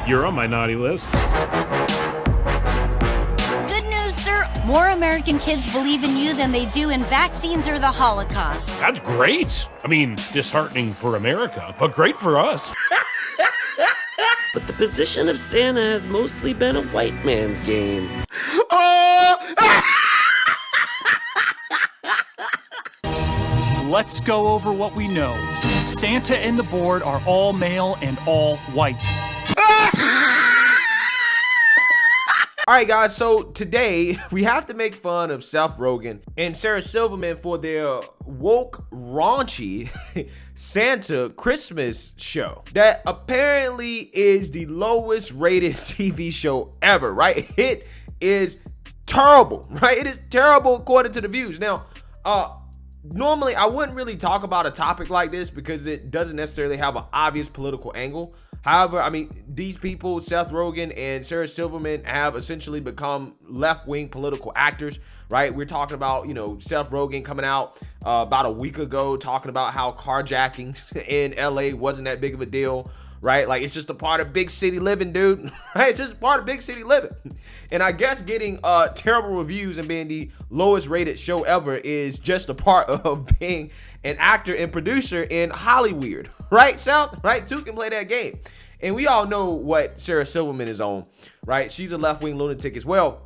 You're on my naughty list. Good news, sir. More American kids believe in you than they do in vaccines or the Holocaust. That's great. I mean, disheartening for America, but great for us. But the position of Santa has mostly been a white man's game. Let's go over what we know. Santa and the board are all male and all white. All right, guys, so today we have to make fun of Seth Rogan and Sarah Silverman for their woke, raunchy Santa Christmas show that apparently is the lowest rated TV show ever, right? It is terrible, right? It is terrible according to the views. Now, normally I wouldn't really talk about a topic like this because it doesn't necessarily have an obvious political angle. However, I mean, these people, Seth Rogan and Sarah Silverman, have essentially become left-wing political actors, right? We're talking about, you know, Seth Rogan coming out about a week ago talking about how carjacking in LA wasn't that big of a deal, right? Like, it's just a part of big city living, dude, right? It's just a part of big city living. And I guess getting terrible reviews and being the lowest rated show ever is just a part of being an actor and producer in Hollywood, right, Seth? Right? Two can play that game. And we all know what Sarah Silverman is on, right? She's a left-wing lunatic as well.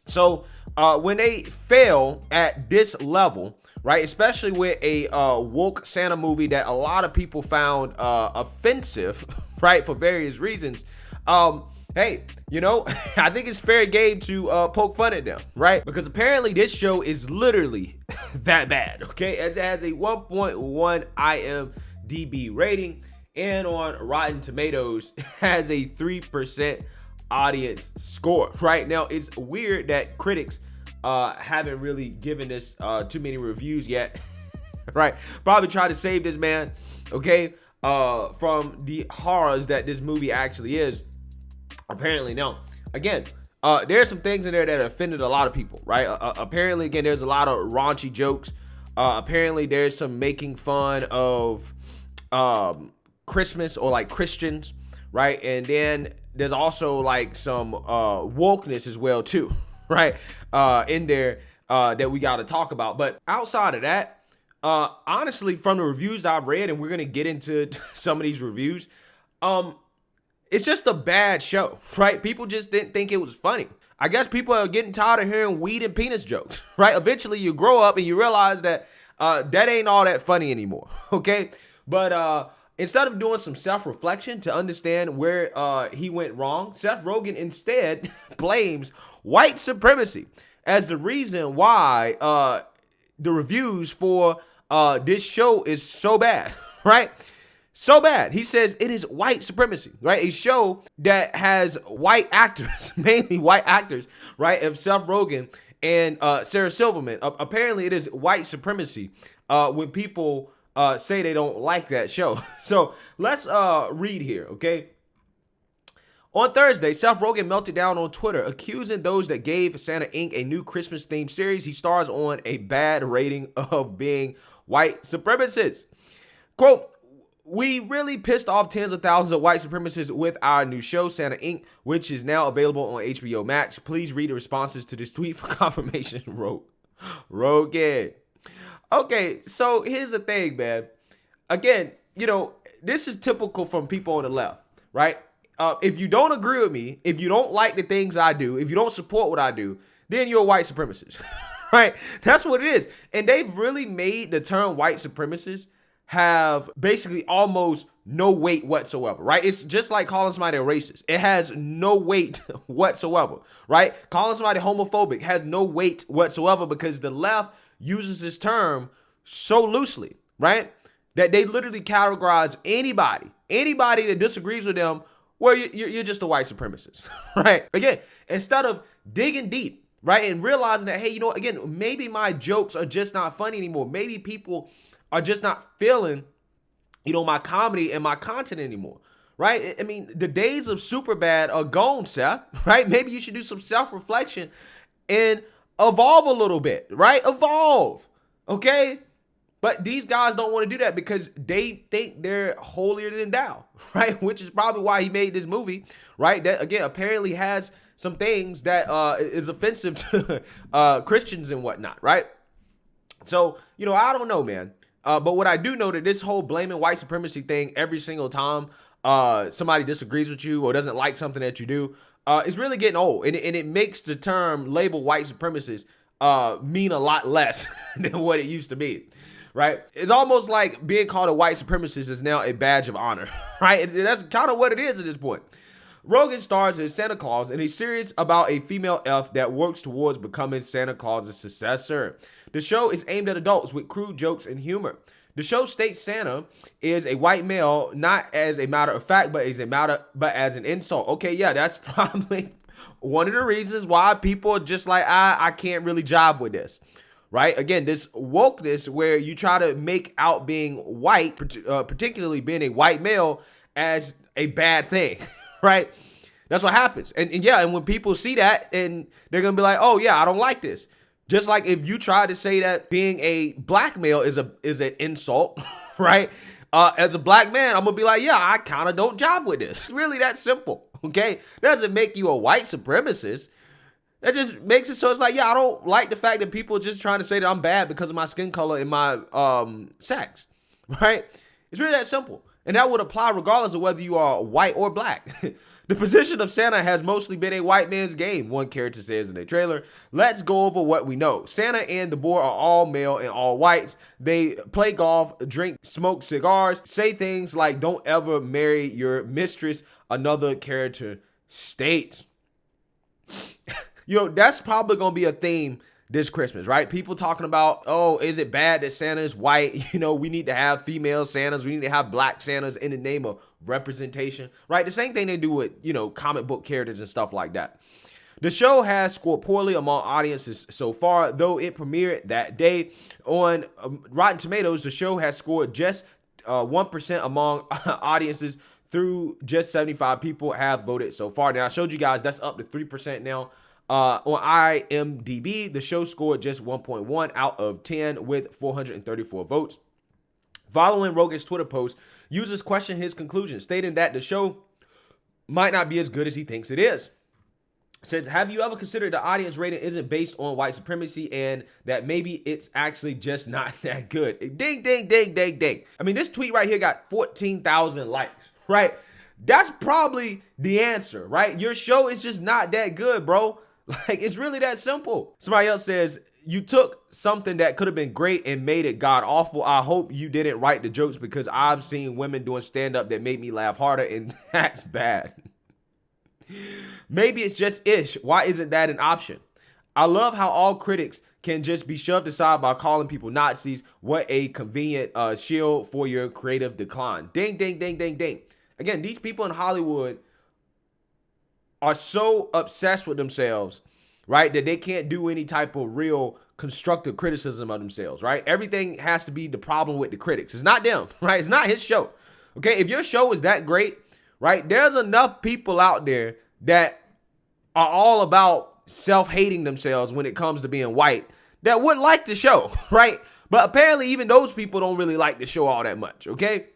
So when they fail at this level, right, especially with a woke Santa movie that a lot of people found offensive, right, for various reasons, hey, you know, I think it's fair game to poke fun at them, right? Because apparently this show is literally that bad, okay? It has a 1.1 IMDB rating, and on Rotten Tomatoes has a 3% audience score. Right now, it's weird that critics haven't really given this too many reviews yet. Right? Probably try to save this man, okay, from the horrors that this movie actually is. Apparently, now, again, there's some things in there that offended a lot of people, right? Apparently, again, there's a lot of raunchy jokes. Apparently, there's some making fun of Christmas or like Christians, right? And then there's also like some wokeness as well too, right? In there that we got to talk about. But outside of that, honestly, from the reviews I've read, and we're gonna get into some of these reviews, it's just a bad show, right? People just didn't think it was funny. I guess people are getting tired of hearing weed and penis jokes, right? Eventually you grow up and you realize that that ain't all that funny anymore, okay? But instead of doing some self-reflection to understand where he went wrong, Seth Rogan instead blames white supremacy as the reason why the reviews for this show is so bad, right? So bad. He says it is white supremacy, right? A show that has white actors, mainly white actors, right? Of Seth Rogan and Sarah Silverman. Apparently it is white supremacy when people say they don't like that show. So let's read here, okay? On Thursday, Seth Rogan melted down on Twitter, accusing those that gave Santa Inc. a new Christmas-themed series he stars on a bad rating of being white supremacists. Quote, "We really pissed off tens of thousands of white supremacists with our new show, Santa Inc., which is now available on HBO Max. Please read the responses to this tweet for confirmation," wrote Rogan. Okay, so here's the thing, man. Again, you know, this is typical from people on the left, right? If you don't agree with me, if you don't like the things I do, if you don't support what I do, then you're a white supremacist, right? That's what it is. And they've really made the term white supremacist have basically almost no weight whatsoever, right? It's just like calling somebody a racist. It has no weight whatsoever, right? Calling somebody homophobic has no weight whatsoever because the left uses this term so loosely, right? That they literally categorize anybody that disagrees with them, well, you're just a white supremacist, right? Again, instead of digging deep, right, and realizing that, hey, you know, again, maybe my jokes are just not funny anymore. Maybe people are just not feeling, you know, my comedy and my content anymore, right? I mean, the days of Superbad are gone, Seth, right? Maybe you should do some self-reflection and evolve a little bit, right? Evolve, okay? But these guys don't want to do that because they think they're holier than thou, right? Which is probably why he made this movie, right? That, again, apparently has some things that is offensive to Christians and whatnot, right? So, you know, I don't know, man. But what I do know that this whole blaming white supremacy thing every single time somebody disagrees with you or doesn't like something that you do is really getting old. And it makes the term label white supremacist mean a lot less than what it used to be, right? It's almost like being called a white supremacist is now a badge of honor, right? And that's kind of what it is at this point. Rogen stars as Santa Claus in a series about a female elf that works towards becoming Santa Claus's successor. The show is aimed at adults with crude jokes and humor. The show states Santa is a white male, not as a matter of fact, but as an insult. Okay, yeah, that's probably one of the reasons why people are just like, I can't really jive with this, right? Again, this wokeness where you try to make out being white, particularly being a white male, as a bad thing. Right? That's what happens. And yeah, and when people see that, and they're going to be like, oh yeah, I don't like this. Just like if you try to say that being a black male is an insult, right? As a black man, I'm going to be like, yeah, I kind of don't jive with this. It's really that simple, okay? That doesn't make you a white supremacist. That just makes it so it's like, yeah, I don't like the fact that people are just trying to say that I'm bad because of my skin color and my sex, right? It's really that simple. And that would apply regardless of whether you are white or black. The position of Santa has mostly been a white man's game, one character says in a trailer. Let's go over what we know. Santa and the board are all male and all whites. They play golf, drink, smoke cigars, say things like, don't ever marry your mistress, another character states. You know, that's probably going to be a theme this Christmas, right? People talking about, oh, is it bad that Santa is white? You know, we need to have female Santas. We need to have black Santas in the name of representation, right? The same thing they do with, you know, comic book characters and stuff like that. The show has scored poorly among audiences so far, though it premiered that day. On Rotten Tomatoes, the show has scored just 1% among audiences through just 75 people have voted so far. Now, I showed you guys that's up to 3% now. On IMDB, the show scored just 1.1 out of 10 with 434 votes. Following Rogan's Twitter post, users questioned his conclusion, stating that the show might not be as good as he thinks it is. Says, have you ever considered the audience rating isn't based on white supremacy and that maybe it's actually just not that good? Ding, ding, ding, ding, ding. I mean, this tweet right here got 14,000 likes, right? That's probably the answer, right? Your show is just not that good, bro. Like, it's really that simple. Somebody else says, you took something that could have been great and made it god awful. I hope you didn't write the jokes because I've seen women doing stand-up that made me laugh harder, and that's bad. Maybe it's just ish. Why isn't that an option? I love how all critics can just be shoved aside by calling people Nazis. What a convenient shield for your creative decline. Ding, ding, ding, ding, ding. Again, these people in Hollywood are so obsessed with themselves, right, that they can't do any type of real constructive criticism of themselves, right? Everything has to be the problem with the critics. It's not them, right? It's not his show. Okay, if your show is that great, right, there's enough people out there that are all about self-hating themselves when it comes to being white that would like the show, right? But apparently even those people don't really like the show all that much, okay?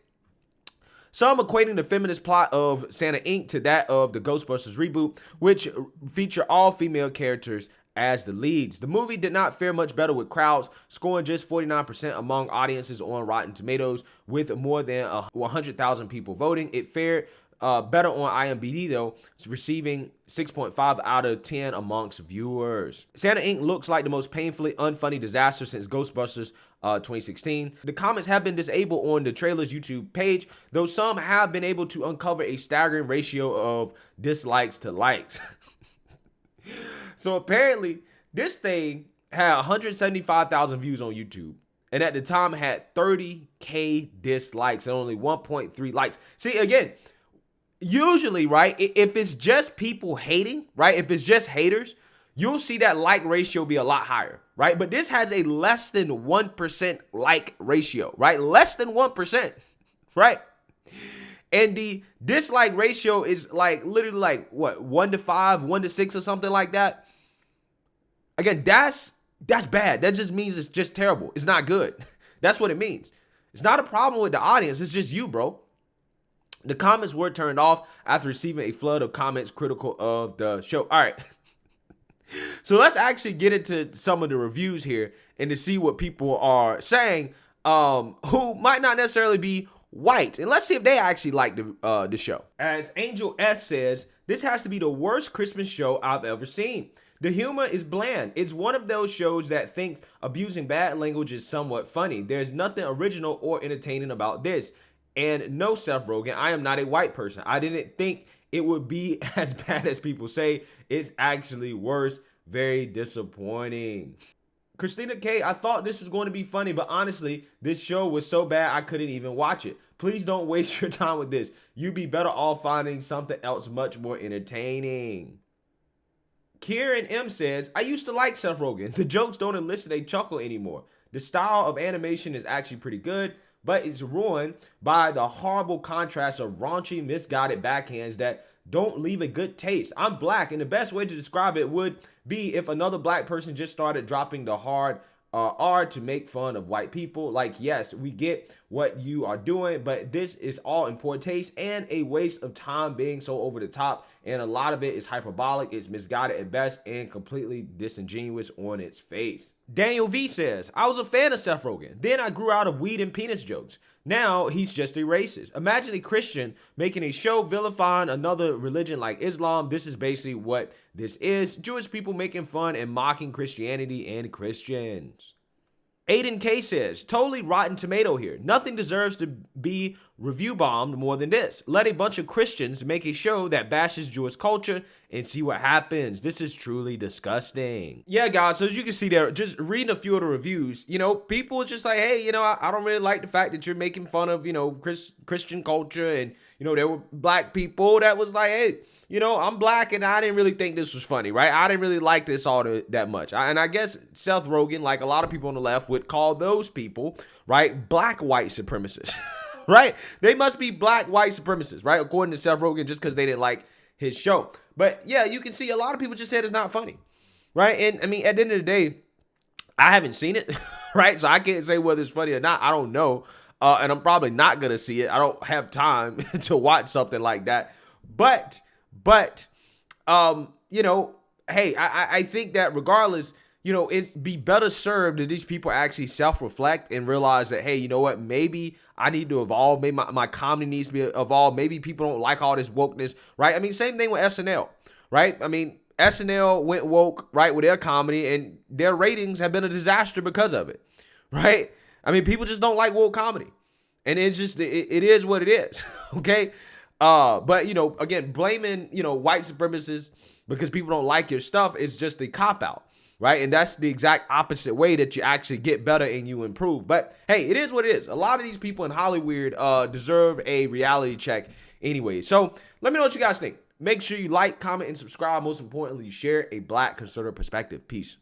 Some equating the feminist plot of Santa Inc. to that of the Ghostbusters reboot, which feature all female characters as the leads. The movie did not fare much better with crowds, scoring just 49% among audiences on Rotten Tomatoes, with more than 100,000 people voting. It fared better on IMDb, though, receiving 6.5 out of 10 amongst viewers. Santa Inc. looks like the most painfully unfunny disaster since Ghostbusters 2016. The comments have been disabled on the trailer's YouTube page, though some have been able to uncover a staggering ratio of dislikes to likes. So apparently, this thing had 175,000 views on YouTube, and at the time had 30K dislikes and only 1.3 likes. See, again, usually, right, if it's just people hating, right, if it's just haters, you'll see that like ratio be a lot higher, right? But this has a less than 1% like ratio, right? Less than 1%, right? And the dislike ratio is like literally like what, 1 to 5, 1 to 6 or something like that. Again, that's bad. That just means it's just terrible. It's not good. That's what it means. It's not a problem with the audience. It's just you, bro. The comments were turned off after receiving a flood of comments critical of the show. All right. So let's actually get into some of the reviews here and to see what people are saying who might not necessarily be white. And let's see if they actually like the show. As Angel S says, this has to be the worst Christmas show I've ever seen. The humor is bland. It's one of those shows that think abusing bad language is somewhat funny. There's nothing original or entertaining about this. And no, Seth Rogan, I am not a white person. I didn't think it would be as bad as people say. It's actually worse. Very disappointing. Christina K, I thought this was going to be funny, but honestly, this show was so bad I couldn't even watch it. Please don't waste your time with this. You'd be better off finding something else much more entertaining. Kieran M says, I used to like Seth Rogan. The jokes don't elicit a chuckle anymore. The style of animation is actually pretty good, but it's ruined by the horrible contrast of raunchy, misguided backhands that don't leave a good taste. I'm black, and the best way to describe it would be if another black person just started dropping the hard R to make fun of white people. Like, yes, we get what you are doing, but this is all in poor taste and a waste of time being so over the top, and a lot of it is hyperbolic, it's misguided at best, and completely disingenuous on its face. Daniel V says, I was a fan of Seth Rogan. Then I grew out of weed and penis jokes. Now he's just a racist. Imagine a Christian making a show vilifying another religion like Islam. This is basically what this is. Jewish people making fun and mocking Christianity and Christians. Aiden K says, totally Rotten Tomato here. Nothing deserves to be review bombed more than this. Let a bunch of Christians make a show that bashes Jewish culture and see what happens. This is truly disgusting. Yeah, guys, so as you can see there, just reading a few of the reviews, you know, people are just like, hey, you know, I don't really like the fact that you're making fun of, you know, Christian culture. And, you know, there were black people that was like, hey, you know, I'm black and I didn't really think this was funny, right? I didn't really like this all that much. And I guess Seth Rogan, like a lot of people on the left, would call those people, right, black white supremacists, right? They must be black white supremacists, right? According to Seth Rogan, just because they didn't like his show. But yeah, you can see a lot of people just said it's not funny, right? And I mean, at the end of the day, I haven't seen it, right? So I can't say whether it's funny or not. I don't know. And I'm probably not going to see it. I don't have time to watch something like that. But you know, hey, I think that regardless, you know, it'd be better served if these people actually self-reflect and realize that, hey, you know what, maybe I need to evolve. Maybe my comedy needs to be evolved. Maybe people don't like all this wokeness, right? I mean, same thing with SNL, right? I mean, SNL went woke, right, with their comedy, and their ratings have been a disaster because of it, right? I mean, people just don't like woke comedy, and it's just, it is what it is, okay? But, you know, again, blaming, you know, white supremacists because people don't like your stuff is just a cop-out, right? And that's the exact opposite way that you actually get better and you improve. But, hey, it is what it is. A lot of these people in Hollywood deserve a reality check anyway. So let me know what you guys think. Make sure you like, comment, and subscribe. Most importantly, share a black conservative perspective. Peace.